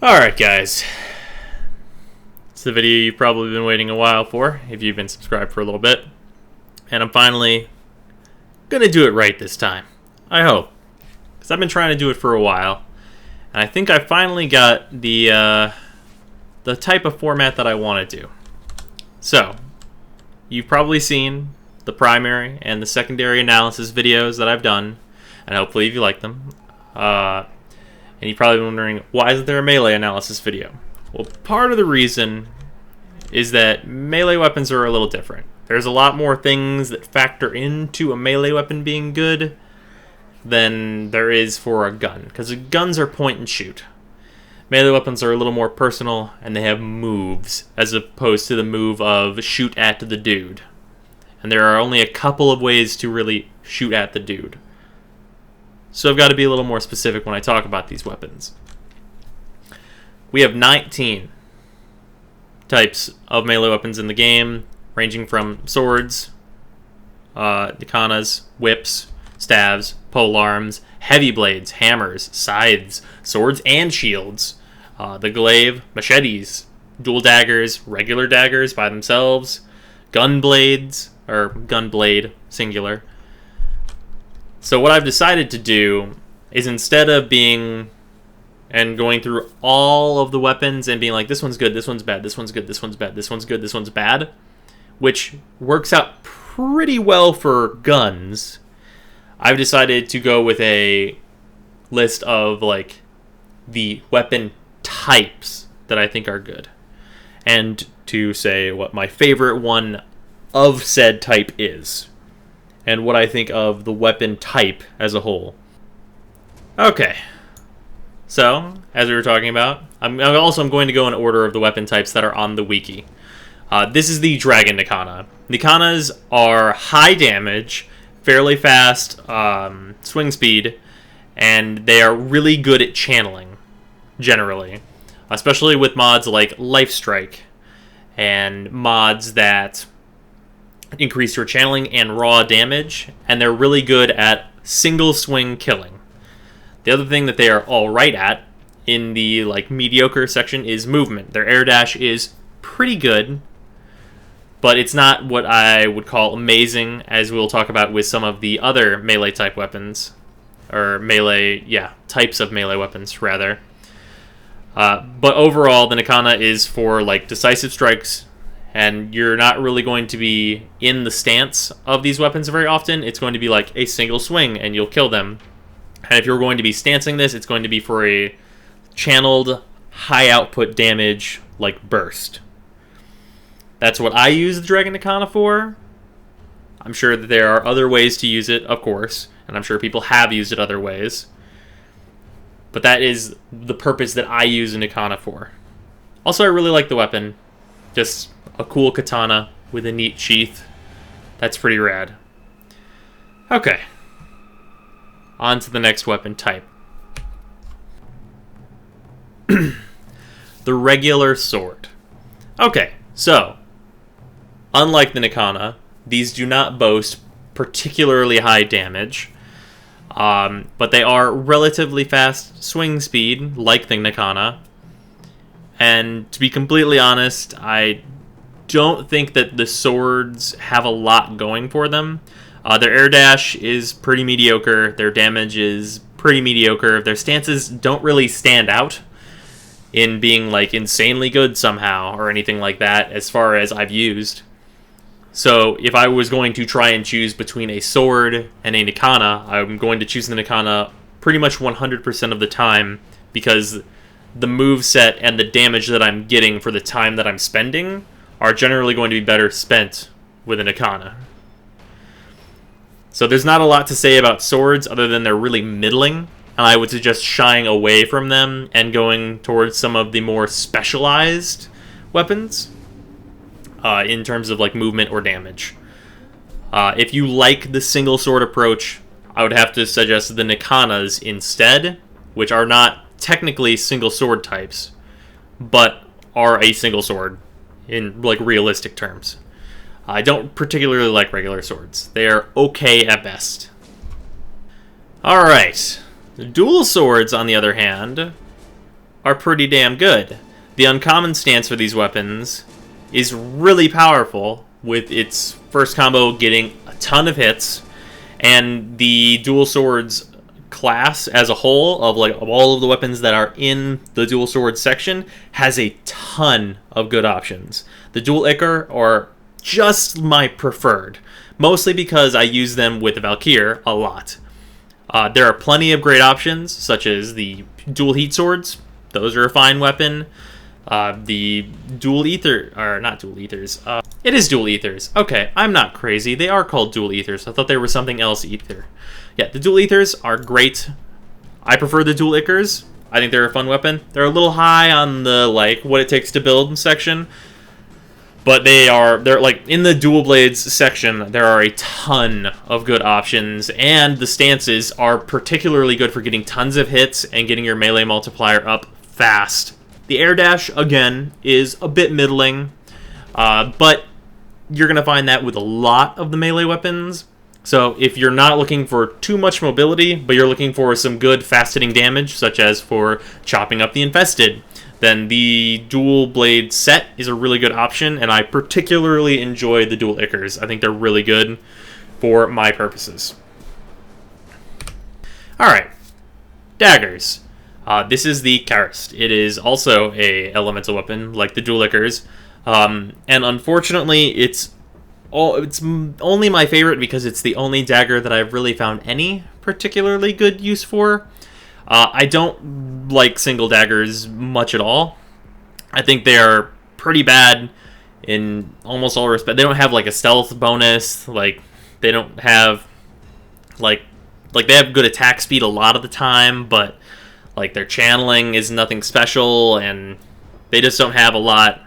Alright guys, it's the video you've probably been waiting a while for, if you've been subscribed for a little bit. And I'm finally gonna do it right this time. I hope. Because I've been trying to do it for a while. And I think I finally got the type of format that I want to do. So, you've probably seen the primary and the secondary analysis videos that I've done. And hopefully you like them. And you're probably wondering, why isn't there a melee analysis video? Well, part of the reason is that melee weapons are a little different. There's a lot more things that factor into a melee weapon being good than there is for a gun. Because guns are point and shoot. Melee weapons are a little more personal, and they have moves, as opposed to the move of shoot at the dude. And there are only a couple of ways to really shoot at the dude. So I've got to be a little more specific when I talk about these weapons. We have 19 types of melee weapons in the game, ranging from swords, Nikanas, whips, staves, polearms, heavy blades, hammers, scythes, swords and shields, the glaive, machetes, dual daggers, regular daggers by themselves, gunblades, or gunblade, singular. So what I've decided to do is, instead of going through all of the weapons and being like, this one's good, this one's bad, this one's good, this one's bad, this one's good, this one's bad, which works out pretty well for guns, I've decided to go with a list of like the weapon types that I think are good, and to say what my favorite one of said type is, and what I think of the weapon type as a whole. Okay, so as we were talking about, I'm going to go in order of the weapon types that are on the wiki. This is the Dragon Nikana. Nikanas are high damage, fairly fast swing speed, and they are really good at channeling, generally. Especially with mods like Life Strike, and mods that increase your channeling and raw damage, and they're really good at single swing killing. The other thing that they are alright at, in the like mediocre section, is movement. Their air dash is pretty good, but it's not what I would call amazing, as we'll talk about with some of the other melee type weapons. Or types of melee weapons, rather. But overall, the Nikana is for like decisive strikes, and you're not really going to be in the stance of these weapons very often. It's going to be like a single swing, and you'll kill them. And if you're going to be stancing this, it's going to be for a channeled, high output damage, like burst. That's what I use the Dragon Nikana for. I'm sure that there are other ways to use it, of course, and I'm sure people have used it other ways. But that is the purpose that I use a Nikana for. Also, I really like the weapon. Just a cool katana with a neat sheath. That's pretty rad. Okay. On to the next weapon type. The regular sword. Okay, so unlike the Nikana, these do not boast particularly high damage, but they are relatively fast swing speed, like the Nikana. And to be completely honest, I don't think that the swords have a lot going for them. Their air dash is pretty mediocre. Their damage is pretty mediocre. Their stances don't really stand out in being like insanely good somehow or anything like that, as far as I've used. So if I was going to try and choose between a sword and a Nikana, I'm going to choose the Nikana pretty much 100% of the time, because the moveset and the damage that I'm getting for the time that I'm spending are generally going to be better spent with a Nikana. So there's not a lot to say about swords other than they're really middling, and I would suggest shying away from them and going towards some of the more specialized weapons in terms of like movement or damage. If you like the single sword approach, I would have to suggest the Nikanas instead, which are not technically single sword types, but are a single sword in like realistic terms. I don't particularly like regular swords. They are okay at best. Alright. Dual swords, on the other hand, are pretty damn good. The uncommon stance for these weapons is really powerful, with its first combo getting a ton of hits, and the dual swords class as a whole of all of the weapons that are in the dual swords section has a ton of good options. The dual ichor are just my preferred, mostly because I use them with the Valkyr a lot. There are plenty of great options, such as the dual heat swords. Those are a fine weapon. The dual ether, or not dual ethers. It is dual ethers. Okay, I'm not crazy. They are called dual ethers. I thought they were something else ether. Yeah, the dual ethers are great. I prefer the dual ichors. I think they're a fun weapon. They're a little high on the what it takes to build section, but they're like in the dual blades section. There are a ton of good options, and the stances are particularly good for getting tons of hits and getting your melee multiplier up fast. The air dash, again, is a bit middling, but you're going to find that with a lot of the melee weapons. So if you're not looking for too much mobility, but you're looking for some good fast-hitting damage, such as for chopping up the infested, then the dual blade set is a really good option, and I particularly enjoy the dual ichors. I think they're really good for my purposes. Alright, daggers. This is the Karist. It is also a elemental weapon, like the dual ichors, and unfortunately, it's only my favorite because it's the only dagger that I've really found any particularly good use for. I don't like single daggers much at all. I think they are pretty bad in almost all respect. They don't have a stealth bonus. They don't have they have good attack speed a lot of the time, but their channeling is nothing special, and they just don't have a lot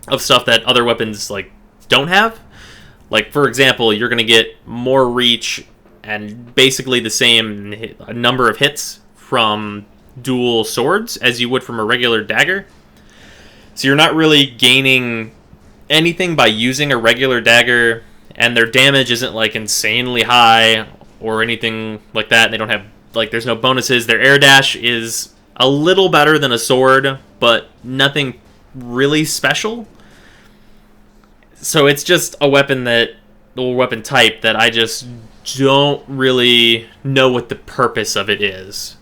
of stuff that other weapons don't have. For example, you're going to get more reach and basically the same number of hits from dual swords as you would from a regular dagger. So you're not really gaining anything by using a regular dagger, and their damage isn't insanely high or anything like that. They don't have there's no bonuses. Their air dash is a little better than a sword, but nothing really special. So it's just a weapon weapon type that I just don't really know what the purpose of it is.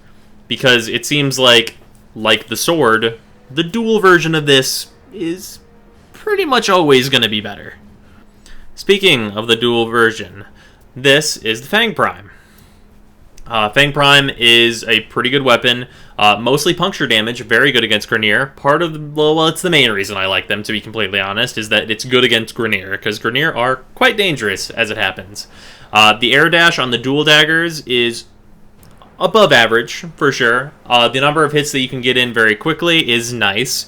Because it seems like the sword, the dual version of this is pretty much always going to be better. Speaking of the dual version, this is the Fang Prime. Fang Prime is a pretty good weapon, mostly puncture damage, very good against Grineer. It's the main reason I like them, to be completely honest, is that it's good against Grineer, because Grineer are quite dangerous as it happens. The air dash on the dual daggers is above average, for sure. The number of hits that you can get in very quickly is nice,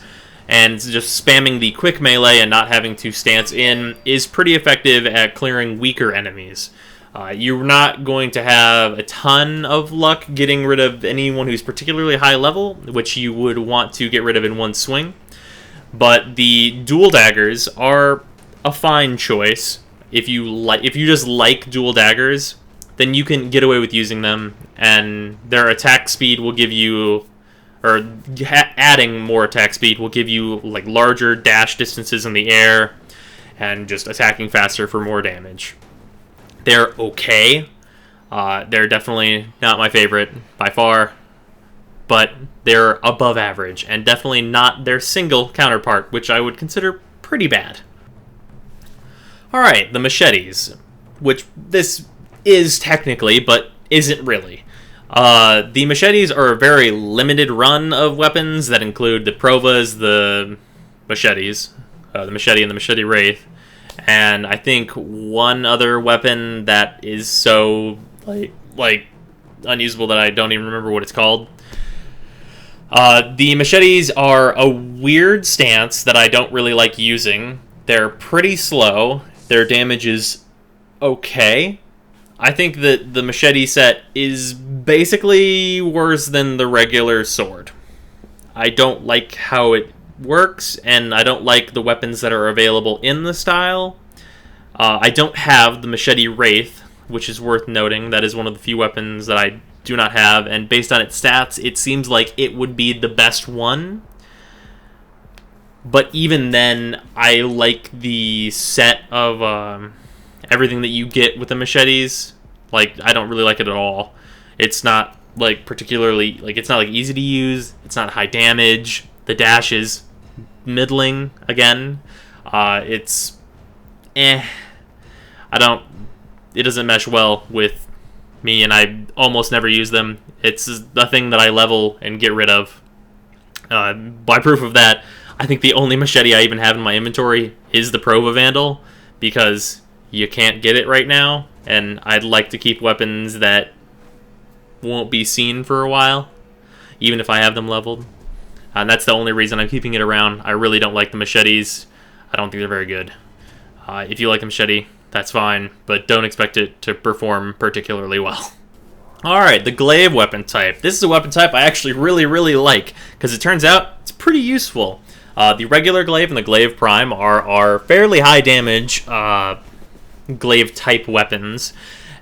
and just spamming the quick melee and not having to stance in is pretty effective at clearing weaker enemies. You're not going to have a ton of luck getting rid of anyone who's particularly high level, which you would want to get rid of in one swing. But the dual daggers are a fine choice. If you just like dual daggers, then you can get away with using them, and their attack speed will give you, or adding more attack speed will give you larger dash distances in the air, and just attacking faster for more damage. They're okay. They're definitely not my favorite by far, but they're above average, and definitely not their single counterpart, which I would consider pretty bad. Alright, the machetes, which this is technically, but isn't really. The machetes are a very limited run of weapons that include the Provas, the machetes, the machete and the machete wraith, and I think one other weapon that is so unusable that I don't even remember what it's called. The machetes are a weird stance that I don't really like using. They're pretty slow. Their damage is okay. I think that the machete set is basically worse than the regular sword. I don't like how it works, and I don't like the weapons that are available in the style. I don't have the machete wraith, which is worth noting. That is one of the few weapons that I do not have, and based on its stats, it seems like it would be the best one. But even then, I like the set of everything that you get with the machetes. Like, I don't really like it at all. It's not, like, particularly, like, it's not, like, easy to use. It's not high damage. The dash is middling, again. It's, it doesn't mesh well with me, and I almost never use them. It's the thing that I level and get rid of. By proof of that, I think the only machete I even have in my inventory is the Prova Vandal, because you can't get it right now, and I'd like to keep weapons that won't be seen for a while, even if I have them leveled. And that's the only reason I'm keeping it around. I really don't like the machetes. I don't think they're very good. If you like a machete, that's fine, but don't expect it to perform particularly well. Alright, the Glaive weapon type. This is a weapon type I actually really, really like, because it turns out it's pretty useful. The regular Glaive and the Glaive Prime are fairly high damage Glaive type weapons,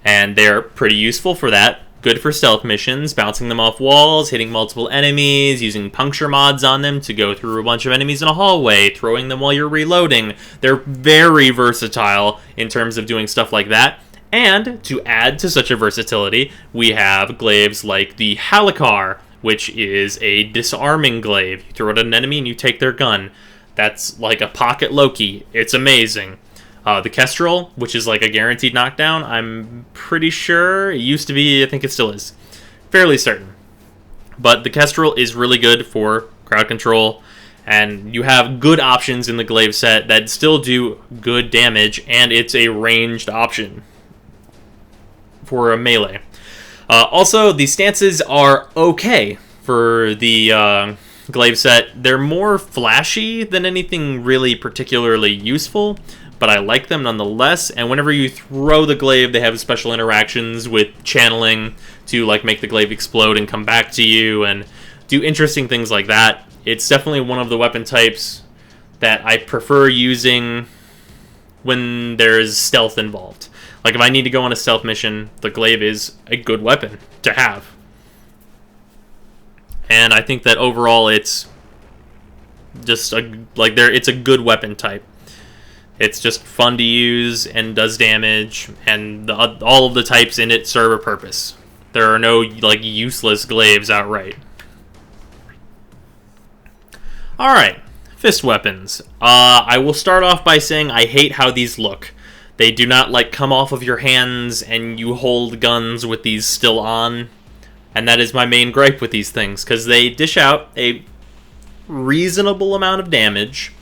and they're pretty useful for that. Good for stealth missions, bouncing them off walls, hitting multiple enemies, using puncture mods on them to go through a bunch of enemies in a hallway, throwing them while you're reloading. They're very versatile in terms of doing stuff like that. And to add to such a versatility, we have glaives like the Halakar, which is a disarming glaive. You throw it at an enemy and you take their gun. That's like a pocket Loki. It's amazing. The Kestrel, which is like a guaranteed knockdown, I'm pretty sure. It used to be, I think it still is. Fairly certain. But the Kestrel is really good for crowd control, and you have good options in the Glaive set that still do good damage, and it's a ranged option for a melee. Also, the stances are okay for the Glaive set. They're more flashy than anything really particularly useful, but I like them nonetheless. And whenever you throw the Glaive, they have special interactions with channeling to like make the Glaive explode and come back to you and do interesting things like that. It's definitely one of the weapon types that I prefer using when there's stealth involved. Like if I need to go on a stealth mission, the Glaive is a good weapon to have. And I think that overall it's just it's a good weapon type. It's just fun to use and does damage, and all of the types in it serve a purpose. There are no like useless glaives outright. Alright, fist weapons. I will start off by saying I hate how these look. They do not like come off of your hands and you hold guns with these still on. And that is my main gripe with these things, because they dish out a reasonable amount of damage.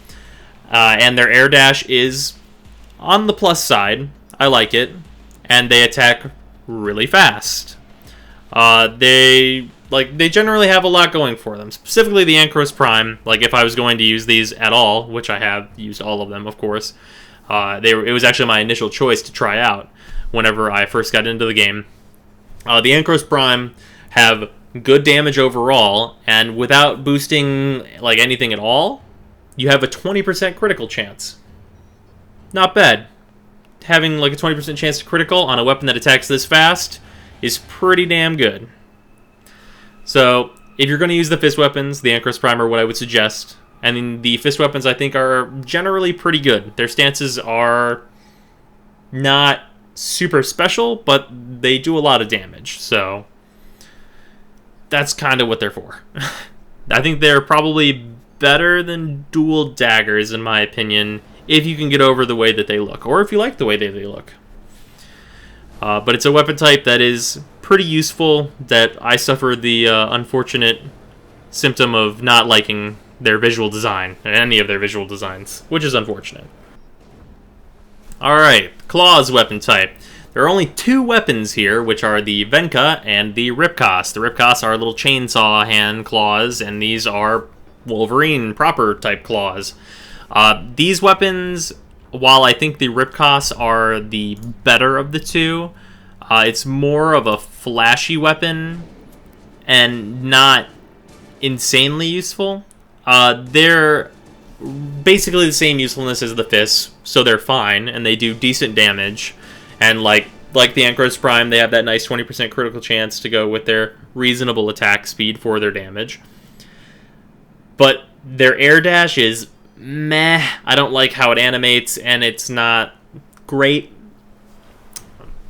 And their air dash is on the plus side. I like it. And they attack really fast. They generally have a lot going for them. Specifically the Ankros Prime. Like if I was going to use these at all, which I have used all of them, of course. It was actually my initial choice to try out whenever I first got into the game. The Ankros Prime have good damage overall, and without boosting like anything at all, you have a 20% critical chance. Not bad. Having like a 20% chance to critical on a weapon that attacks this fast is pretty damn good. So, if you're going to use the fist weapons, the Ankros Prime are what I would suggest. And the fist weapons, I think, are generally pretty good. Their stances are not super special, but they do a lot of damage. So, that's kind of what they're for. I think they're probably better than dual daggers, in my opinion, if you can get over the way that they look, or if you like the way that they look. But it's a weapon type that is pretty useful, that I suffer the unfortunate symptom of not liking their visual design, any of their visual designs, which is unfortunate. Alright, Claws weapon type. There are only two weapons here, which are the Venka and the Ripkos. The Ripkos are little chainsaw hand claws, and these are Wolverine proper type claws. These weapons, while I think the Ripkos are the better of the two, it's more of a flashy weapon and not insanely useful. They're basically the same usefulness as the fists, so they're fine, and they do decent damage. And, like, like the Ankyros Prime, they have that nice 20% critical chance to go with their reasonable attack speed for their damage. But their air dash is meh. I don't like how it animates, and it's not great.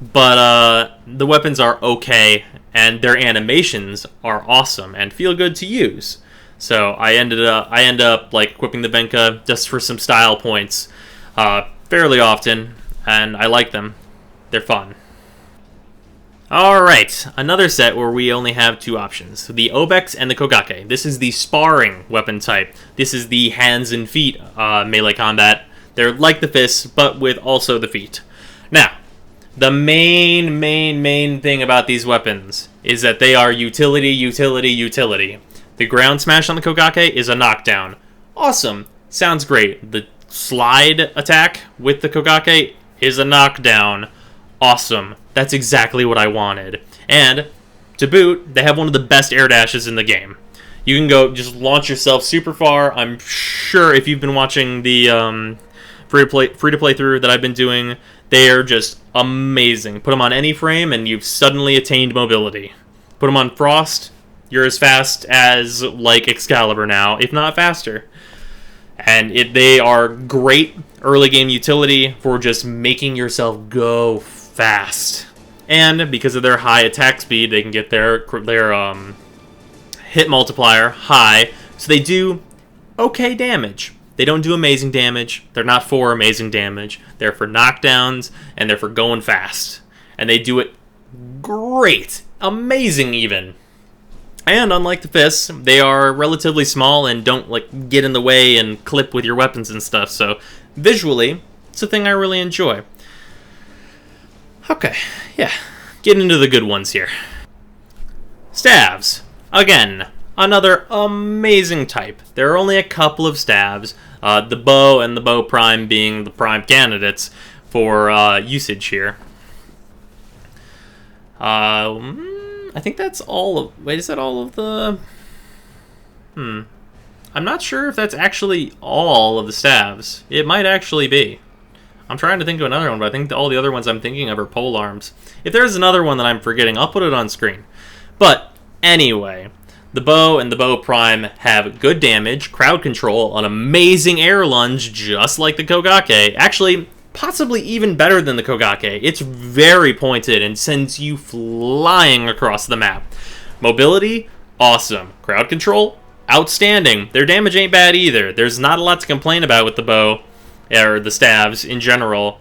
But the weapons are okay, and their animations are awesome and feel good to use. So I end up like equipping the Venka just for some style points fairly often, and I like them. They're fun. Alright, another set where we only have two options. The Obex and the Kogake. This is the Sparring weapon type. This is the hands and feet melee combat. They're like the fists, but with also the feet. Now, the main thing about these weapons is that they are utility. The ground smash on the Kogake is a knockdown. Awesome. Sounds great. The slide attack with the Kogake is a knockdown. Awesome. That's exactly what I wanted. And, to boot, they have one of the best air dashes in the game. You can go just launch yourself super far. I'm sure if you've been watching the free-to-play through that I've been doing, they are just amazing. Put them on any frame and you've suddenly attained mobility. Put them on Frost, you're as fast as, like, Excalibur now, if not faster. And they are great early game utility for just making yourself go fast. And because of their high attack speed, they can get their hit multiplier high, so they do okay damage. They don't do amazing damage. They're not for amazing damage. They're for knockdowns, and they're for going fast. And they do it great. Amazing, even. And unlike the fists, they are relatively small and don't like get in the way and clip with your weapons and stuff, so visually, it's a thing I really enjoy. Okay, yeah, getting into the good ones here. Staves. Again, another amazing type. There are only a couple of staves, the bow and the bow prime being the prime candidates for usage here. I think that's all of... Wait, is that all of the... I'm not sure if that's actually all of the staves. It might actually be. I'm trying to think of another one, but I think all the other ones I'm thinking of are pole arms. If there's another one that I'm forgetting, I'll put it on screen. But, anyway, the bow and the bow prime have good damage, crowd control, an amazing air lunge, just like the Kogake. Actually, possibly even better than the Kogake. It's very pointed and sends you flying across the map. Mobility, awesome. Crowd control, outstanding. Their damage ain't bad either. There's not a lot to complain about with the bow, or the staves in general,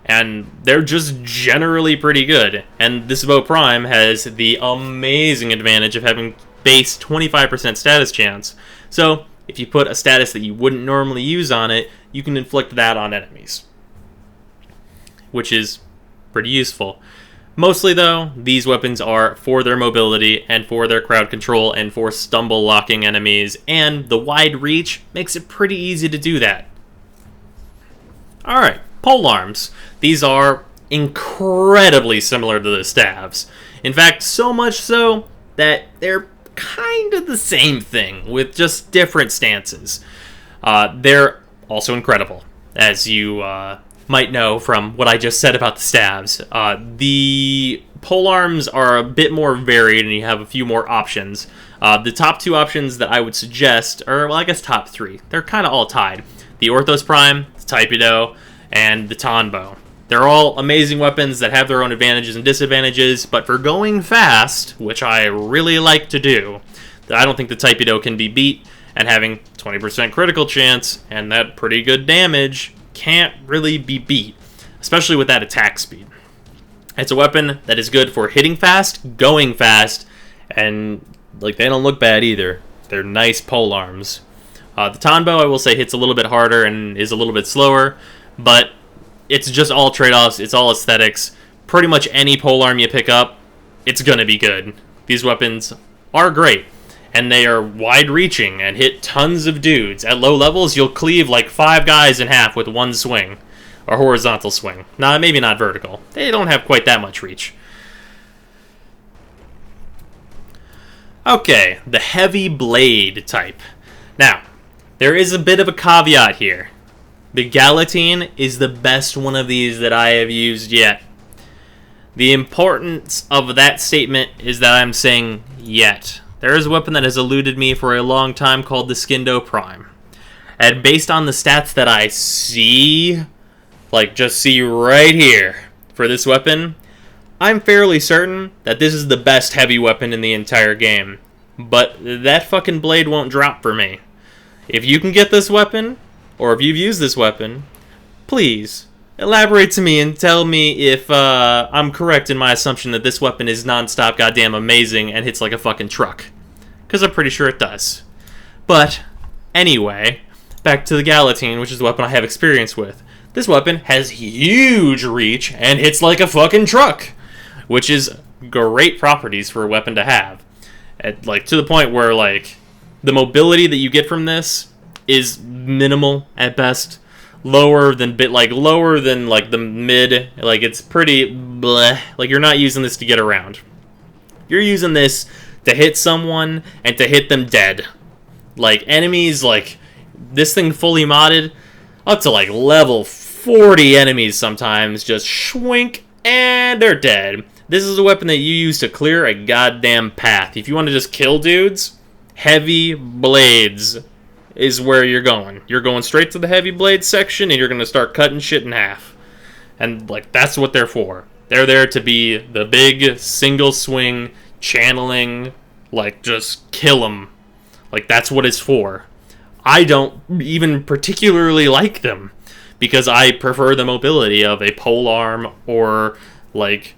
and they're just generally pretty good. And this bow prime has the amazing advantage of having base 25% status chance. So, if you put a status that you wouldn't normally use on it, you can inflict that on enemies, which is pretty useful. Mostly, though, these weapons are for their mobility and for their crowd control and for stumble locking enemies, and the wide reach makes it pretty easy to do that. Alright, pole arms. These are incredibly similar to the staves. In fact, so much so that they're kind of the same thing, with just different stances. They're also incredible, as you might know from what I just said about the staves. The pole arms are a bit more varied, and you have a few more options. The top two options that I would suggest are, well, I guess top three. They're kind of all tied. The Orthos Prime, the Taipido, and the Tonfa. They're all amazing weapons that have their own advantages and disadvantages, but for going fast, which I really like to do, I don't think the Taipido can be beat, and having 20% critical chance and that pretty good damage can't really be beat, especially with that attack speed. It's a weapon that is good for hitting fast, going fast, and like they don't look bad either. They're nice pole arms. The Tonfa, I will say, hits a little bit harder and is a little bit slower, but it's just all trade-offs, it's all aesthetics. Pretty much any polearm you pick up, it's gonna be good. These weapons are great, and they are wide-reaching and hit tons of dudes. At low levels, you'll cleave like 5 guys in half with one swing, or horizontal swing. Nah, maybe not vertical. They don't have quite that much reach. Okay, the heavy blade type. Now, there is a bit of a caveat here. The Galatine is the best one of these that I have used yet. The importance of that statement is that I'm saying yet. There is a weapon that has eluded me for a long time called the Skindo Prime. And based on the stats that I see, like just see right here for this weapon, I'm fairly certain that this is the best heavy weapon in the entire game. But that fucking blade won't drop for me. If you can get this weapon, or if you've used this weapon, please elaborate to me and tell me if I'm correct in my assumption that this weapon is non-stop goddamn amazing and hits like a fucking truck. Because I'm pretty sure it does. But, anyway, back to the Galatine, which is the weapon I have experience with. This weapon has huge reach and hits like a fucking truck, which is great properties for a weapon to have. Like, to the point where, like, the mobility that you get from this is minimal at best. Lower than the mid. Like, it's pretty bleh. Like, you're not using this to get around. You're using this to hit someone and to hit them dead. Like, enemies, like, this thing fully modded, up to, like, level 40 enemies sometimes, just schwink, and they're dead. This is a weapon that you use to clear a goddamn path. If you want to just kill dudes, heavy blades is where you're going. You're going straight to the heavy blade section, and you're going to start cutting shit in half. And, like, that's what they're for. They're there to be the big, single swing, channeling, like, just kill them. Like, that's what it's for. I don't even particularly like them, because I prefer the mobility of a polearm or, like,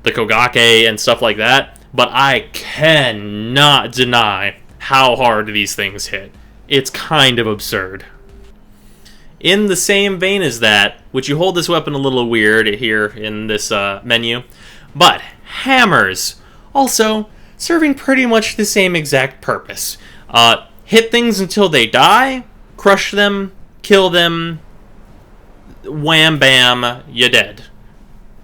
the Kogake and stuff like that, but I cannot deny how hard these things hit. It's kind of absurd. In the same vein as that, which you hold this weapon a little weird here in this menu, but hammers, also serving pretty much the same exact purpose. Hit things until they die, crush them, kill them, wham bam, you're dead.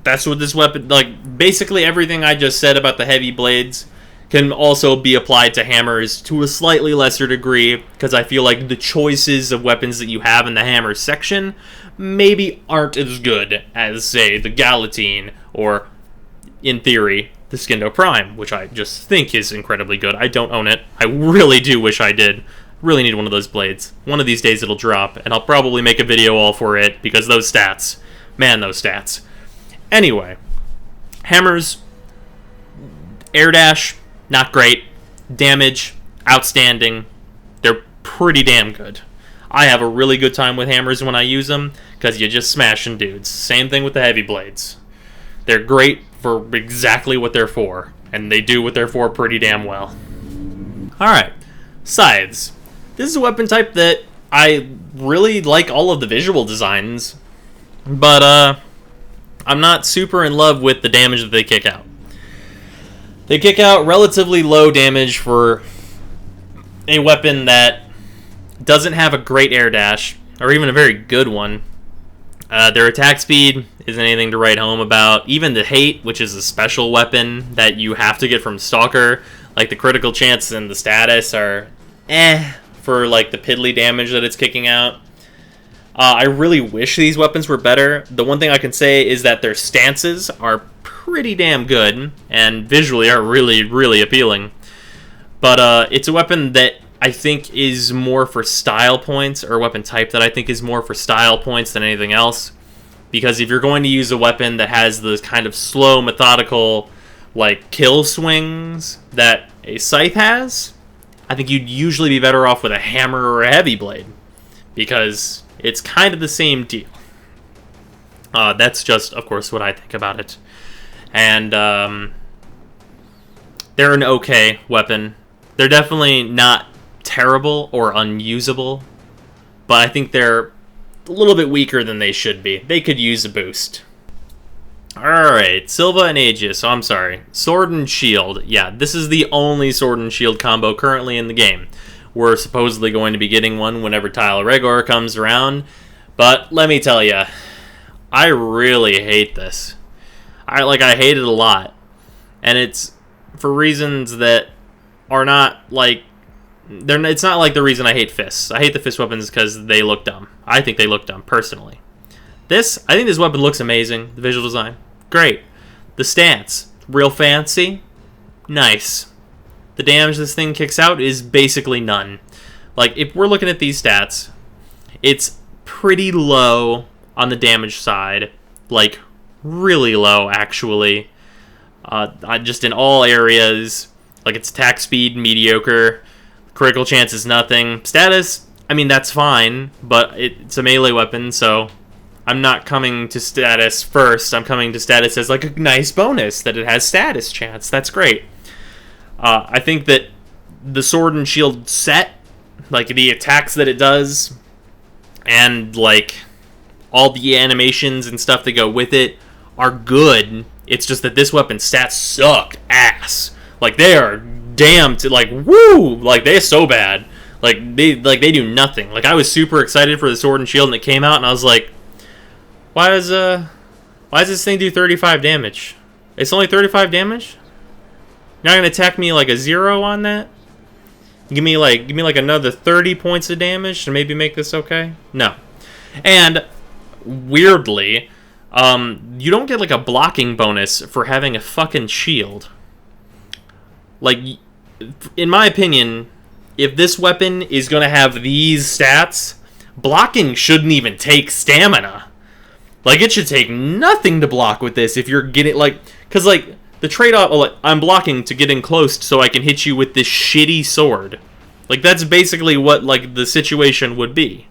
That's what this weapon, like, basically everything I just said about the heavy blades can also be applied to hammers to a slightly lesser degree, because I feel like the choices of weapons that you have in the hammer section maybe aren't as good as, say, the Galatine, or, in theory, the Skindo Prime, which I just think is incredibly good. I don't own it. I really do wish I did. Really need one of those blades. One of these days it'll drop, and I'll probably make a video all for it, because those stats. Man, those stats. Anyway, hammers, air dash, not great. Damage, outstanding. They're pretty damn good. I have a really good time with hammers when I use them, because you're just smashing dudes. Same thing with the heavy blades. They're great for exactly what they're for, and they do what they're for pretty damn well. Alright, Scythes. This is a weapon type that I really like all of the visual designs, but I'm not super in love with the damage that they kick out. They kick out relatively low damage for a weapon that doesn't have a great air dash, or even a very good one. Their attack speed isn't anything to write home about. Even the hate, which is a special weapon that you have to get from Stalker, like the critical chance and the status are for like the piddly damage that it's kicking out. I really wish these weapons were better. The one thing I can say is that their stances are pretty damn good, and visually are really, really appealing. But it's a weapon that I think is more for style points, or a weapon type that I think is more for style points than anything else. Because if you're going to use a weapon that has the kind of slow, methodical, like, kill swings that a Scythe has, I think you'd usually be better off with a hammer or a heavy blade. Because it's kind of the same deal. That's just, of course, what I think about it. And they're an okay weapon. They're definitely not terrible or unusable, but I think they're a little bit weaker than they should be. They could use a boost. Alright, Silva and Aegis. Oh, I'm sorry. Sword and Shield. Yeah, this is the only Sword and Shield combo currently in the game. We're supposedly going to be getting one whenever Tile Regor comes around, but let me tell you, I really hate this. I hate it a lot, and it's for reasons that are not like it's not like the reason I hate fists. I hate the fist weapons because they look dumb. I think they look dumb personally. I think this weapon looks amazing. The visual design, great, The stance, real fancy, nice. The damage this thing kicks out is basically none. Like, if we're looking at these stats, it's pretty low on the damage side. Like, really low, actually. Just in all areas. Like, its attack speed, mediocre. Critical chance is nothing. Status, I mean, that's fine, but it's a melee weapon, so I'm not coming to status first. I'm coming to status as, like, a nice bonus that it has status chance. That's great. I think that the sword and shield set, like, the attacks that it does, and, like, all the animations and stuff that go with it are good. It's just that this weapon's stats suck ass. Like, they are damn to, like, woo! Like, they're so bad. Like, they do nothing. Like, I was super excited for the sword and shield, and it came out, and I was like, why does this thing do 35 damage? It's only 35 damage? You're not gonna attack me like a 0 on that? Give me like another 30 points of damage to maybe make this okay? No. And weirdly, you don't get like a blocking bonus for having a fucking shield. Like, in my opinion, if this weapon is gonna have these stats, blocking shouldn't even take stamina. Like, it should take nothing to block with this if you're getting, like, because, like, the trade-off, like, I'm blocking to get in close so I can hit you with this shitty sword. Like, that's basically what, like, the situation would be.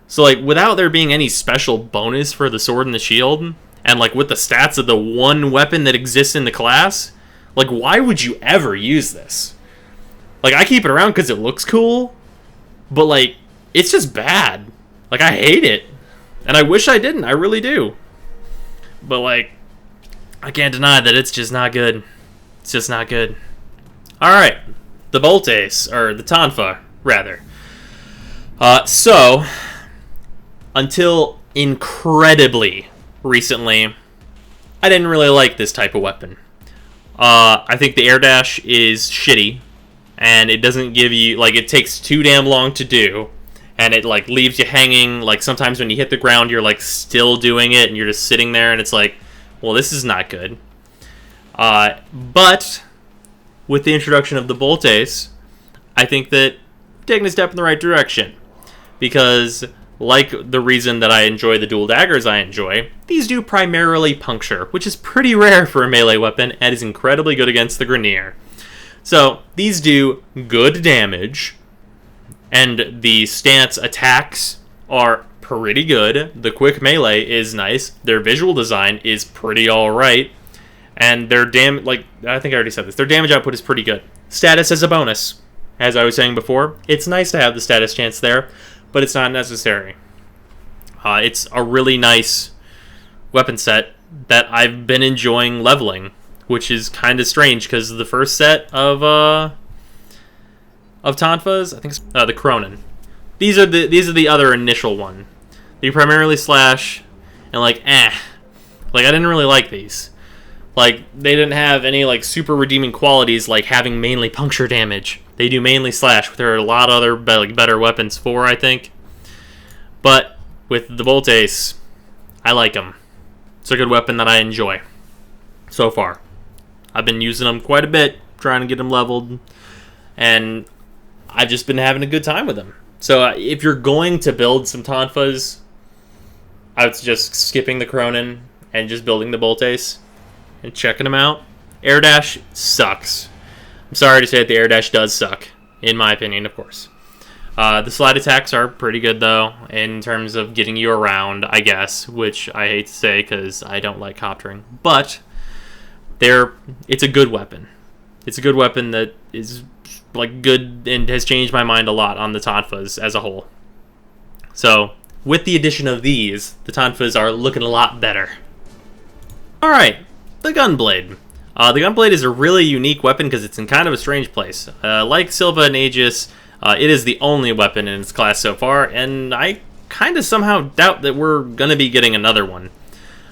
So, like, without there being any special bonus for the sword and the shield, and, like, with the stats of the one weapon that exists in the class, like, why would you ever use this? Like, I keep it around because it looks cool, but, like, it's just bad. Like, I hate it. And I wish I didn't. I really do. But, like, I can't deny that it's just not good. It's just not good. Alright. The Boltes, or the Tonfa, rather. So, until incredibly recently, I didn't really like this type of weapon. I think the air dash is shitty, and it doesn't give you, like, it takes too damn long to do. And it, like, leaves you hanging. Like, sometimes when you hit the ground, you're, like, still doing it, and you're just sitting there, and it's like, well, this is not good. But with the introduction of the Boltes, I think that we're taking a step in the right direction. Because, like the reason that I enjoy the dual daggers I enjoy, these do primarily puncture, which is pretty rare for a melee weapon, and is incredibly good against the Grineer. So, these do good damage, and the stance attacks are pretty good. The quick melee is nice. Their visual design is pretty alright. And their like, I think I already said this, their damage output is pretty good. Status as a bonus. As I was saying before, it's nice to have the status chance there, but it's not necessary. It's a really nice weapon set that I've been enjoying leveling, which is kind of strange, because the first set of Tonfas, I think it's the Cronin. These are the other initial one. They primarily slash, and like, like, I didn't really like these. Like, they didn't have any, like, super redeeming qualities, like having mainly puncture damage. They do mainly slash, which there are a lot of other better weapons for, I think. But with the Boltes, I like them. It's a good weapon that I enjoy so far. I've been using them quite a bit, trying to get them leveled, and I've just been having a good time with them. So if you're going to build some Tonfas, I would suggest skipping the Cronin and just building the Boltes and checking them out. Air dash sucks. I'm sorry to say that the air dash does suck, in my opinion, of course. The slide attacks are pretty good, though, in terms of getting you around, I guess, which I hate to say because I don't like coptering. But it's a good weapon. It's a good weapon that is, like, good and has changed my mind a lot on the Tonfas as a whole. So, with the addition of these, the Tonfas are looking a lot better. Alright, the gunblade. The gunblade is a really unique weapon because it's in kind of a strange place. Like Silva and Aegis, it is the only weapon in its class so far, and I kind of somehow doubt that we're going to be getting another one.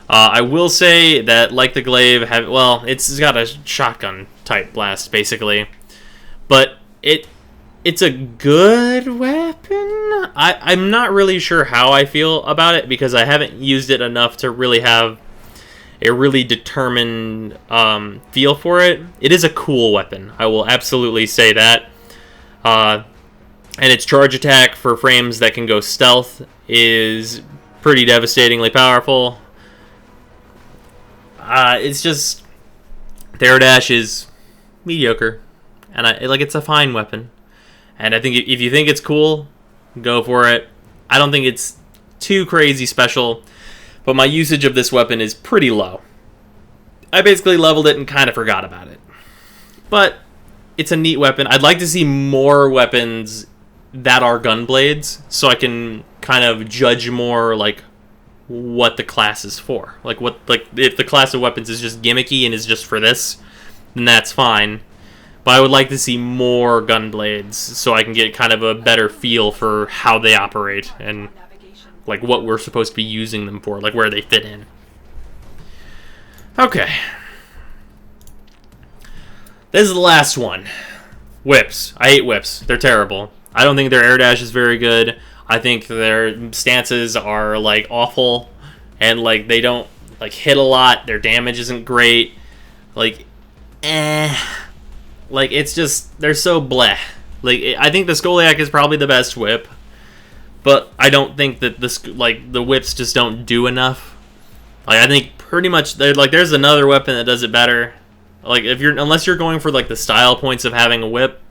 I will say that, like the Glaive, it's got a shotgun type blast, basically. But it's a good weapon? I'm not really sure how I feel about it, because I haven't used it enough to really have a really determined feel for it. It is a cool weapon. I will absolutely say that. And its charge attack for frames that can go stealth is pretty devastatingly powerful. It's just the air dash is mediocre, and it's a fine weapon. And I think if you think it's cool, go for it. I don't think it's too crazy special, but my usage of this weapon is pretty low. I basically leveled it and kind of forgot about it. But it's a neat weapon. I'd like to see more weapons that are gunblades, so I can kind of judge more like what the class is for. Like if the class of weapons is just gimmicky and is just for this, then that's fine. But I would like to see more gunblades so I can get kind of a better feel for how they operate and like what we're supposed to be using them for, like where they fit in. Okay. This is the last one. Whips. I hate whips. They're terrible. I don't think their air dash is very good. I think their stances are like awful, and like they don't like hit a lot. Their damage isn't great. Like it's just, they're so bleh. Like I think the Skoliak is probably the best whip, but I don't think that the whips just don't do enough. Like I think pretty much there's another weapon that does it better. Like unless you're going for like the style points of having a whip,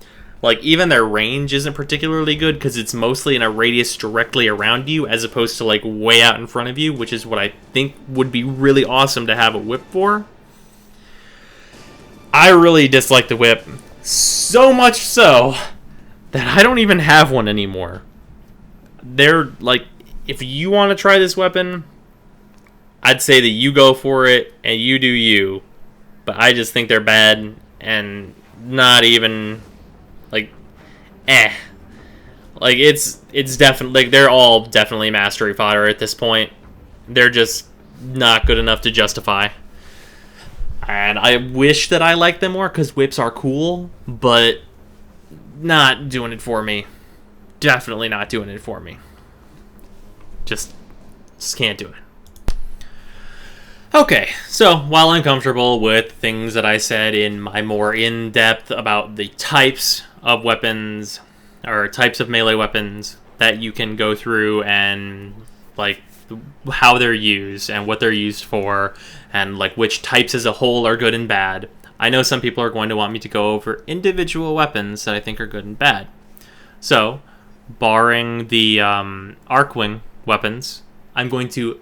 like even their range isn't particularly good because it's mostly in a radius directly around you as opposed to like way out in front of you, which is what I think would be really awesome to have a whip for. I really dislike the whip, so much so that I don't even have one anymore. They're like, if you want to try this weapon, I'd say that you go for it and you do you. But I just think they're bad and not even like Like it's definitely, like, they're all definitely mastery fodder at this point. They're just not good enough to justify. And I wish that I liked them more, because whips are cool, but not doing it for me. Definitely not doing it for me. Just can't do it. Okay, so while I'm comfortable with things that I said in my more in-depth about the types of weapons, or types of melee weapons that you can go through and, like, how they're used and what they're used for, and, like, which types as a whole are good and bad, I know some people are going to want me to go over individual weapons that I think are good and bad. So, barring the Arcwing weapons, I'm going to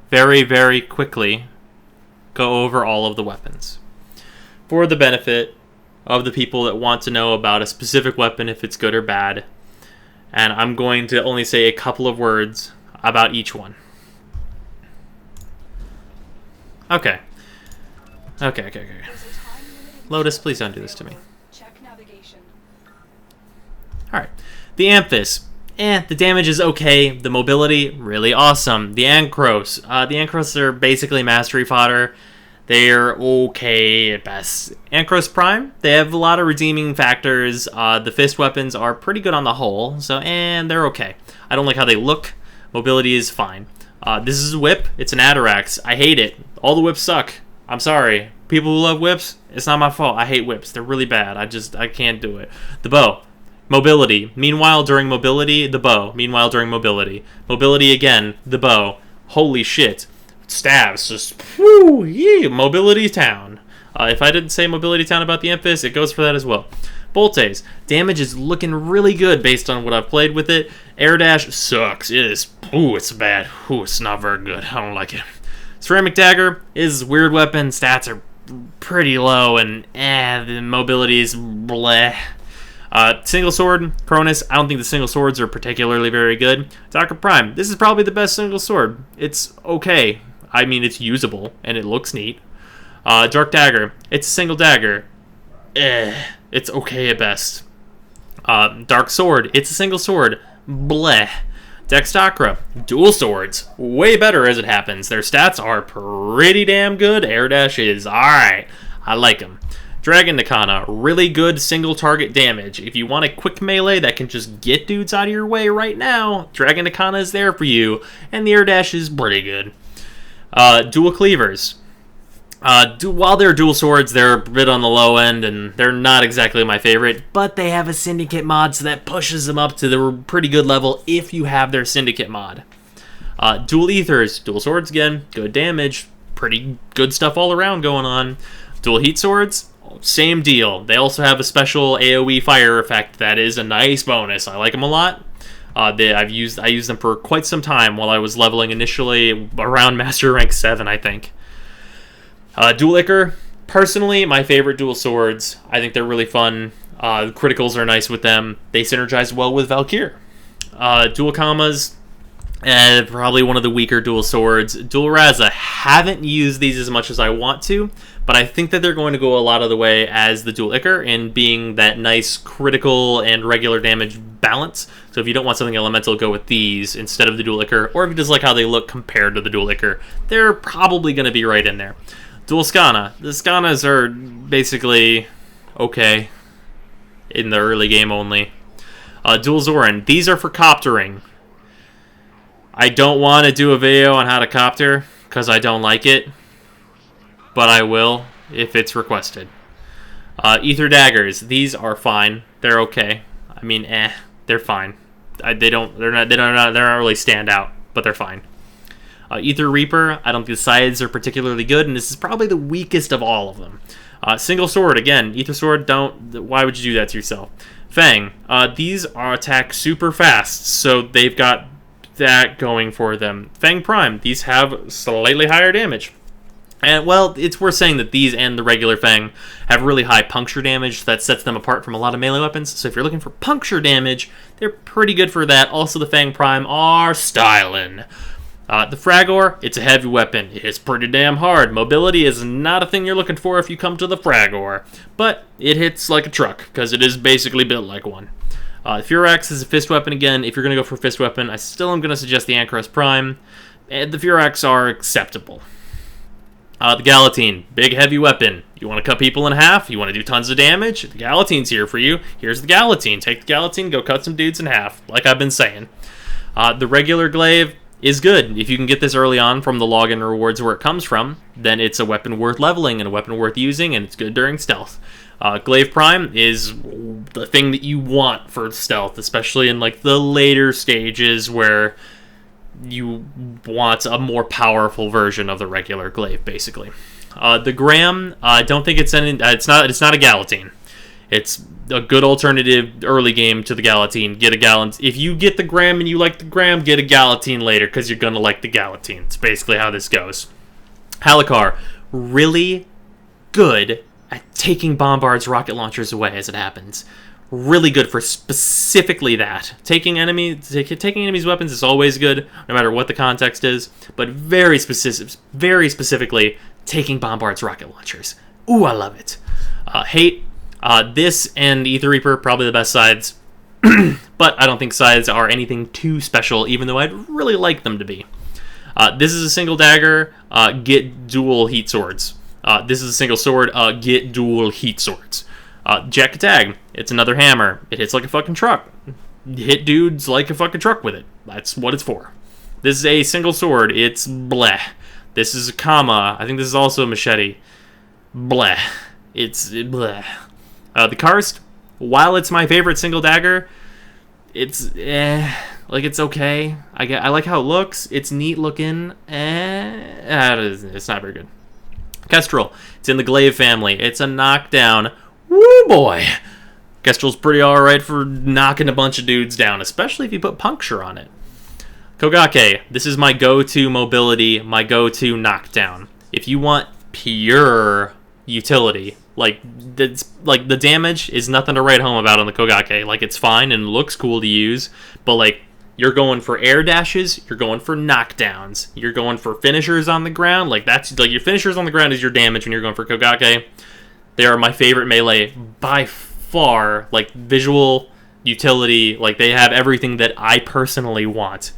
very, very quickly go over all of the weapons for the benefit of the people that want to know about a specific weapon, if it's good or bad. And I'm going to only say a couple of words about each one. Okay. Lotus, please don't do this to me. Alright. The Amphis. The damage is okay. The mobility, really awesome. The Ankros. The Ankros are basically mastery fodder. They're okay at best. Ankros Prime, they have a lot of redeeming factors. The fist weapons are pretty good on the whole, so, and they're okay. I don't like how they look. Mobility is fine. This is a whip. It's an Atarax. I hate it. All the whips suck. I'm sorry. People who love whips, it's not my fault. I hate whips. They're really bad. I can't do it. The bow. Mobility. Meanwhile, during mobility, the bow. Meanwhile, during mobility. Mobility again, the bow. Holy shit. Staves. Just, whoo, yeah, mobility town. If I didn't say mobility town about the Amphis, it goes for that as well. Boltes. Damage is looking really good based on what I've played with it. Air dash sucks. It is, it's bad. It's not very good. I don't like it. Ceramic Dagger is a weird weapon. Stats are pretty low, and the mobility is bleh. Single sword, Cronus. I don't think the single swords are particularly very good. Dagger Prime. This is probably the best single sword. It's okay. I mean, it's usable, and it looks neat. Dark Dagger. It's a single dagger. It's okay at best. Dark Sword. It's a single sword. Bleh. Dextacra. Dual swords. Way better as it happens. Their stats are pretty damn good. Air dash is alright. I like them. Dragon Nikana, really good single target damage. If you want a quick melee that can just get dudes out of your way right now, Dragon Nikana is there for you, and the air dash is pretty good. Dual Cleavers. While they're dual swords, they're a bit on the low end, and they're not exactly my favorite, but they have a syndicate mod, so that pushes them up to the pretty good level if you have their syndicate mod. Dual ethers, dual swords again, good damage, pretty good stuff all around going on. Dual heat swords, same deal. They also have a special AoE fire effect that is a nice bonus. I like them a lot. I used them for quite some time while I was leveling initially around Master Rank 7, I think. Dual Ichor, personally, my favorite dual swords. I think they're really fun. Criticals are nice with them. They synergize well with Valkyr. Dual Kamas, probably one of the weaker dual swords. Dual Raza, haven't used these as much as I want to, but I think that they're going to go a lot of the way as the Dual Ichor in being that nice critical and regular damage balance. So if you don't want something elemental, go with these instead of the Dual Ichor, or if you just like how they look compared to the Dual Ichor, they're probably going to be right in there. Dual Skana. The Skanas are basically okay in the early game only. Dual Zoran. These are for coptering. I don't want to do a video on how to copter because I don't like it, but I will if it's requested. Ether Daggers. These are fine. They're okay. I mean, they're fine. They don't really stand out, but they're fine. Ether Reaper, I don't think the Scythes are particularly good, and this is probably the weakest of all of them. Single Sword, again, Ether Sword, why would you do that to yourself? Fang, these are attack super fast, so they've got that going for them. Fang Prime, these have slightly higher damage. And, well, it's worth saying that these and the regular Fang have really high puncture damage that sets them apart from a lot of melee weapons. So if you're looking for puncture damage, they're pretty good for that. Also, the Fang Prime are styling. The Fragor, it's a heavy weapon. It's pretty damn hard. Mobility is not a thing you're looking for if you come to the Fragor. But it hits like a truck, because it is basically built like one. The Furax is a fist weapon again. If you're going to go for a fist weapon, I still am going to suggest the Ankros Prime. And the Furax are acceptable. The Galatine, big heavy weapon. You want to cut people in half? You want to do tons of damage? The Galatine's here for you. Here's the Galatine. Take the Galatine, go cut some dudes in half, like I've been saying. The regular Glaive is good. If you can get this early on from the login rewards where it comes from, then it's a weapon worth leveling and a weapon worth using, and it's good during stealth. Glaive Prime is the thing that you want for stealth, especially in like the later stages where you want a more powerful version of the regular Glaive, basically. The Graham, I don't think it's not a Galatine. It's a good alternative early game to the Galatine. Get a Galatine. If you get the Graham and you like the Graham, get a Galatine later because you're going to like the Galatine. It's basically how this goes. Halakar, really good at taking Bombard's rocket launchers away as it happens. Really good for specifically that. Taking enemies' weapons is always good, no matter what the context is, but very specifically taking Bombard's rocket launchers. Ooh, I love it. Hate. This and Ether Reaper, probably the best sides. But I don't think sides are anything too special, even though I'd really like them to be. This is a single dagger, get dual heat swords. This is a single sword, get dual heat swords. Jack Tag, it's another hammer. It hits like a fucking truck. Hit dudes like a fucking truck with it. That's what it's for. This is a single sword, it's bleh. This is a Kama, I think this is also a Machete. Bleh. It's bleh. The Karst, while it's my favorite single dagger, it's it's okay. I like how it looks. It's neat looking. It's not very good. Kestrel, it's in the Glaive family. It's a knockdown. Woo boy! Kestrel's pretty alright for knocking a bunch of dudes down, especially if you put puncture on it. Kogake, this is my go-to mobility, my go-to knockdown. If you want pure utility, like the damage is nothing to write home about on the Kogake. Like, it's fine and looks cool to use, but like, you're going for air dashes, you're going for knockdowns, you're going for finishers on the ground. Like, that's like your finishers on the ground is your damage when you're going for Kogake. They are my favorite melee by far. Like, visual utility, like, they have everything that I personally want.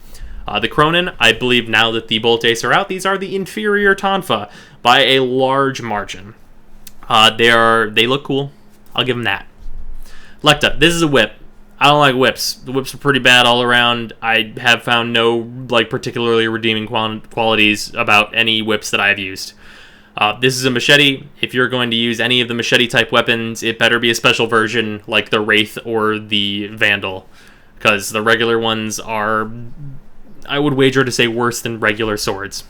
The Cronin, I believe now that the Bolt Ace are out, these are the inferior Tonfa by a large margin. They look cool. I'll give them that. Lecta, this is a whip. I don't like whips. The whips are pretty bad all around. I have found no like particularly redeeming qualities about any whips that I have used. This is a machete. If you're going to use any of the machete-type weapons, it better be a special version like the Wraith or the Vandal, because the regular ones are, I would wager to say, worse than regular swords.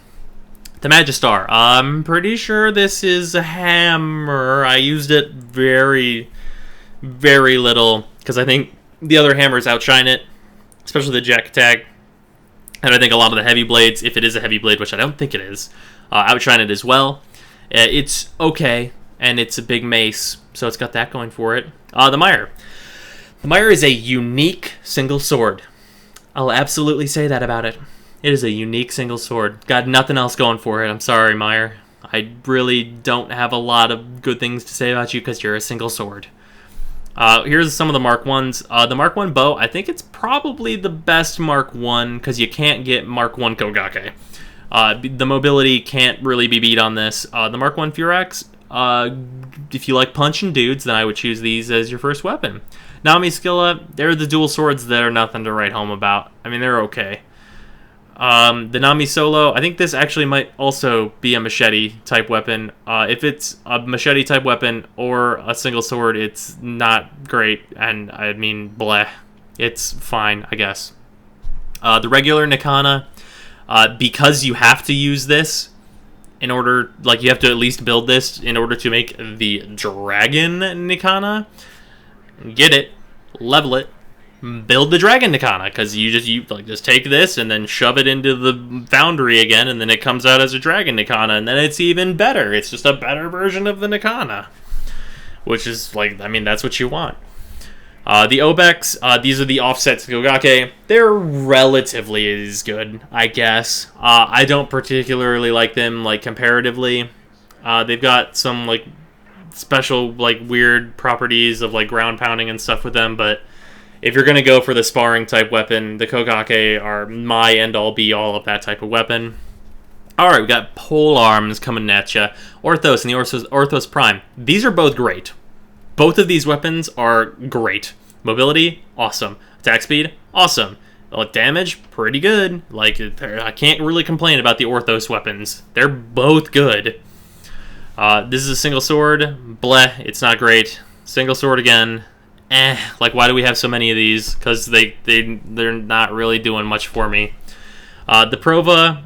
The Magistar. I'm pretty sure this is a hammer. I used it very, very little, because I think the other hammers outshine it, especially the Jack Attack. And I think a lot of the heavy blades, if it is a heavy blade, which I don't think it is, outshine it as well. It's okay, and it's a big mace, so it's got that going for it. The Mire. The Mire is a unique single sword. I'll absolutely say that about it. It is a unique single sword. Got nothing else going for it. I'm sorry, Mire. I really don't have a lot of good things to say about you because you're a single sword. Here's some of the Mark 1s. The Mark 1 bow, I think it's probably the best Mark 1 because you can't get Mark 1 Kogake. The mobility can't really be beat on this. The Mark 1 Furax, if you like punching dudes, then I would choose these as your first weapon. Nami Skilla, they're the dual swords that are nothing to write home about. I mean, they're okay. The Nami Solo, I think this actually might also be a machete-type weapon. If it's a machete-type weapon or a single sword, it's not great, and I mean, bleh. It's fine, I guess. The regular Nikana, because you have to use this in order, like, you have to at least build this in order to make the Dragon Nikana. Get it, level it, build the Dragon Nikana, because you just take this and then shove it into the foundry again, and then it comes out as a Dragon Nikana, and then it's even better. It's just a better version of the Nikana, which is, like, I mean, that's what you want. The Obex, these are the offset Kogake. They're relatively as good, I guess. I don't particularly like them, like, comparatively. They've got some, like, special, like, weird properties of, like, ground pounding and stuff with them, but if you're going to go for the sparring type weapon, the Kogake are my end-all be-all of that type of weapon. Alright, we got pole arms coming at you. Orthos and the Orthos Prime. These are both great. Both of these weapons are great. Mobility, awesome. Attack speed, awesome. Damage, pretty good. Like, I can't really complain about the Orthos weapons. They're both good. This is a single sword. Bleh, it's not great. Single sword again. Like, why do we have so many of these? Because they're not really doing much for me. The Prova,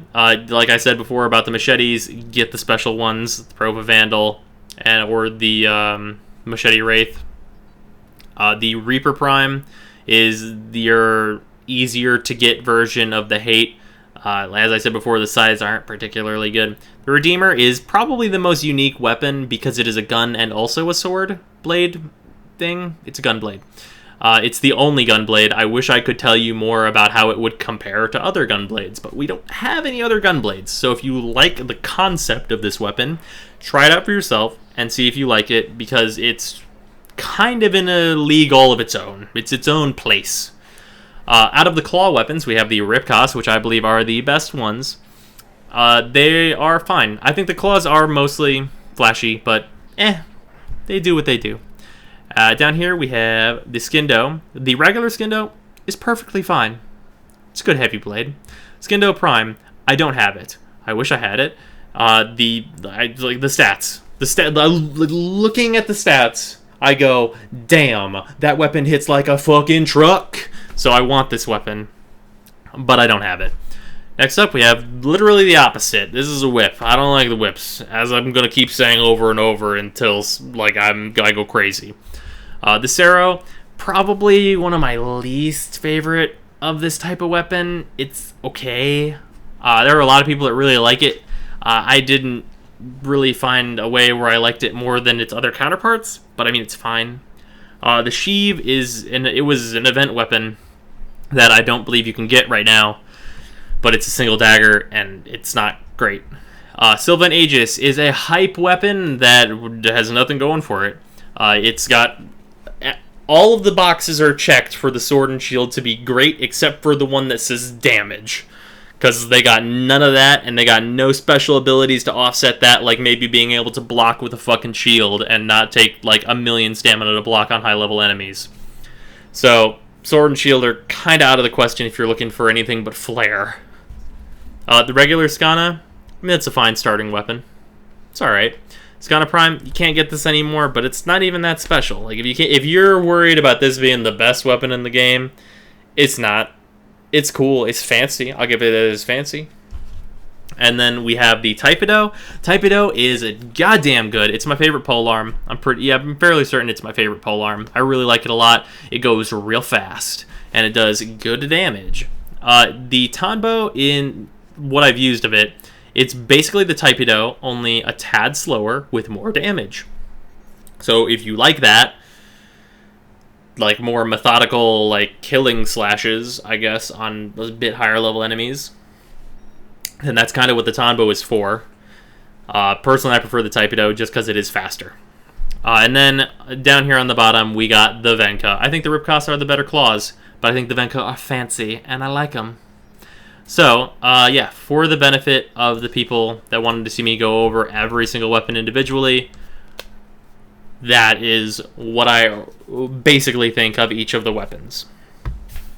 like I said before about the machetes, get the special ones. The Prova Vandal, or the Machete Wraith. The Reaper Prime is your easier to get version of the Hate. As I said before, the Scythes aren't particularly good. The Redeemer is probably the most unique weapon because it is a gun and also a sword blade thing. It's a gunblade. It's the only gunblade. I wish I could tell you more about how it would compare to other gunblades, but we don't have any other gunblades. So if you like the concept of this weapon, try it out for yourself and see if you like it, because it's kind of in a league all of its own. It's its own place. Out of the claw weapons, we have the Ripcos, which I believe are the best ones. They are fine. I think the claws are mostly flashy, but they do what they do. Down here we have the Skindo. The regular Skindo is perfectly fine. It's a good heavy blade. Skindo Prime, I don't have it. I wish I had it. Like the stats. Looking at the stats, I go, damn, that weapon hits like a fucking truck. So I want this weapon, but I don't have it. Next up, we have literally the opposite. This is a whip. I don't like the whips, as I'm going to keep saying over and over until, like, I go crazy. The Sero, probably one of my least favorite of this type of weapon. It's okay. There are a lot of people that really like it. I didn't really find a way where I liked it more than its other counterparts, but I mean, it's fine. The Sheev it was an event weapon that I don't believe you can get right now, but it's a single dagger, and it's not great. Sylvan Aegis is a hype weapon that has nothing going for it. It's got... all of the boxes are checked for the sword and shield to be great, except for the one that says damage. Because they got none of that, and they got no special abilities to offset that, like maybe being able to block with a fucking shield and not take like 1,000,000 stamina to block on high-level enemies. So, sword and shield are kind of out of the question if you're looking for anything but flair. The regular Skana, I mean, it's a fine starting weapon. It's alright. Skana Prime, you can't get this anymore, but it's not even that special. Like, if you're worried about this being the best weapon in the game, it's not. It's cool. It's fancy. I'll give it as fancy. And then we have the Typido. Typido is a goddamn good. It's my favorite polearm. I'm fairly certain it's my favorite polearm. I really like it a lot. It goes real fast, and it does good damage. The Tonbo, in what I've used of it, it's basically the Typido, only a tad slower with more damage. So if you like that, like more methodical, like killing slashes, I guess, on a bit higher level enemies, then that's kind of what the Tonbo is for. Personally, I prefer the Typido just because it is faster. And then down here on the bottom, we got the Venka. I think the Ripkasa are the better claws, but I think the Venka are fancy, and I like them. So, yeah, for the benefit of the people that wanted to see me go over every single weapon individually, that is what I basically think of each of the weapons.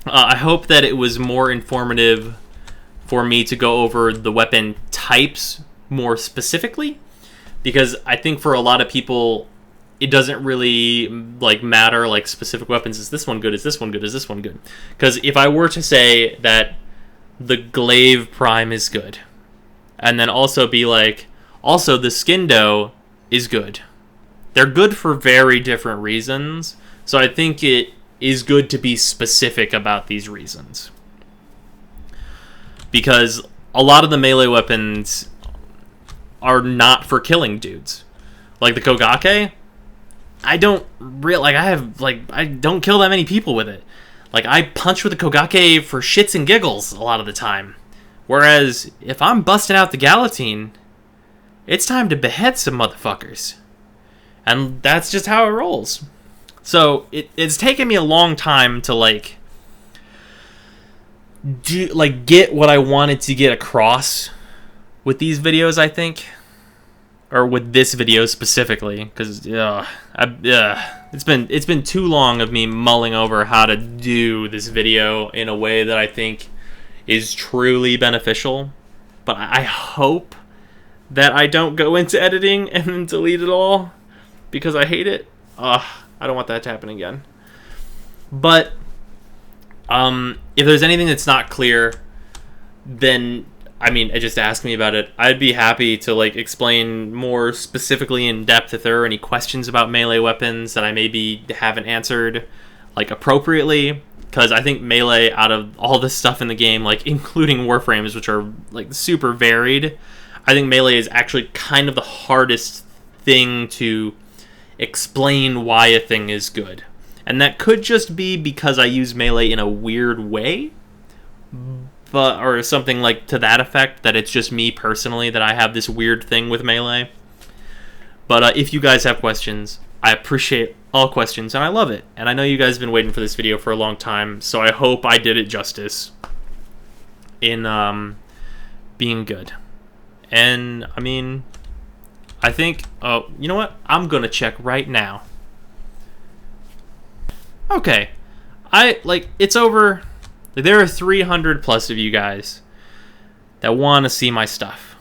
I hope that it was more informative for me to go over the weapon types more specifically, because I think for a lot of people, it doesn't really like matter, like specific weapons. Is this one good? Is this one good? Is this one good? Because if I were to say that the Glaive Prime is good, and then also be like, also the Skindo is good. They're good for very different reasons, so I think it is good to be specific about these reasons. Because a lot of the melee weapons are not for killing dudes. Like the Kogake, I don't kill that many people with it. Like, I punch with the Kogake for shits and giggles a lot of the time. Whereas, if I'm busting out the Galatine, it's time to behead some motherfuckers. And that's just how it rolls. So, it's taken me a long time to, get what I wanted to get across with these videos, I think. Or with this video specifically, because it's been too long of me mulling over how to do this video in a way that I think is truly beneficial. But I hope that I don't go into editing and then delete it all, because I hate it. I don't want that to happen again. But if there's anything that's not clear, then just ask me about it. I'd be happy to explain more specifically in depth if there are any questions about melee weapons that I maybe haven't answered appropriately. Because I think melee, out of all the stuff in the game, including Warframes, which are super varied, I think melee is actually kind of the hardest thing to explain why a thing is good. And that could just be because I use melee in a weird way, or something to that effect, that it's just me personally that I have this weird thing with melee. But if you guys have questions, I appreciate all questions, and I love it. And I know you guys have been waiting for this video for a long time, so I hope I did it justice in being good. And, I think, you know what? I'm gonna check right now. Okay. It's over. There are 300 plus of you guys that want to see my stuff.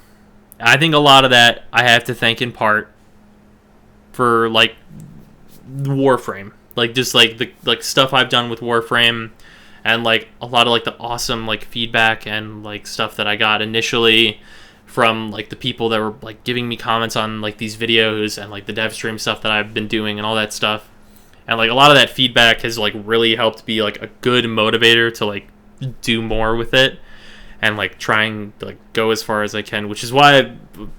I think a lot of that I have to thank in part for Warframe, just the stuff I've done with Warframe, and a lot of the awesome feedback and stuff that I got initially from the people that were giving me comments on these videos and the dev stream stuff that I've been doing and all that stuff. And a lot of that feedback has really helped be a good motivator to do more with it, and trying to go as far as I can, which is why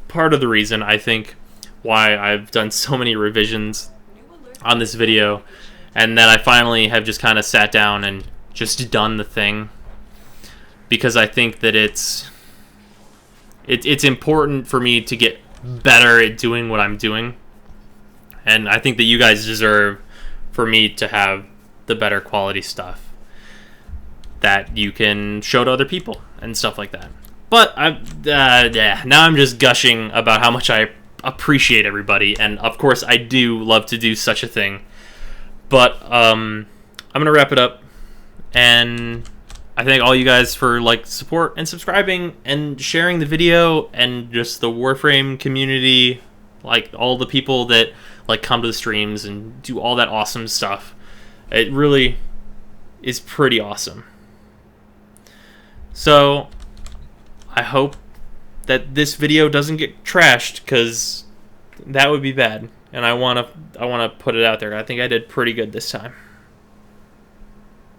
part of the reason I think why I've done so many revisions on this video, and that I finally have just kind of sat down and just done the thing, because I think that it's important for me to get better at doing what I'm doing, and I think that you guys deserve for me to have the better quality stuff that you can show to other people and stuff like that. But now I'm just gushing about how much I appreciate everybody, and of course I do love to do such a thing. But I'm gonna wrap it up, and I thank all you guys for like support and subscribing and sharing the video, and just the Warframe community, like all the people that like come to the streams and do all that awesome stuff. It really is pretty awesome. So I hope that this video doesn't get trashed, because that would be bad, and I want to put it out there. I think I did pretty good this time.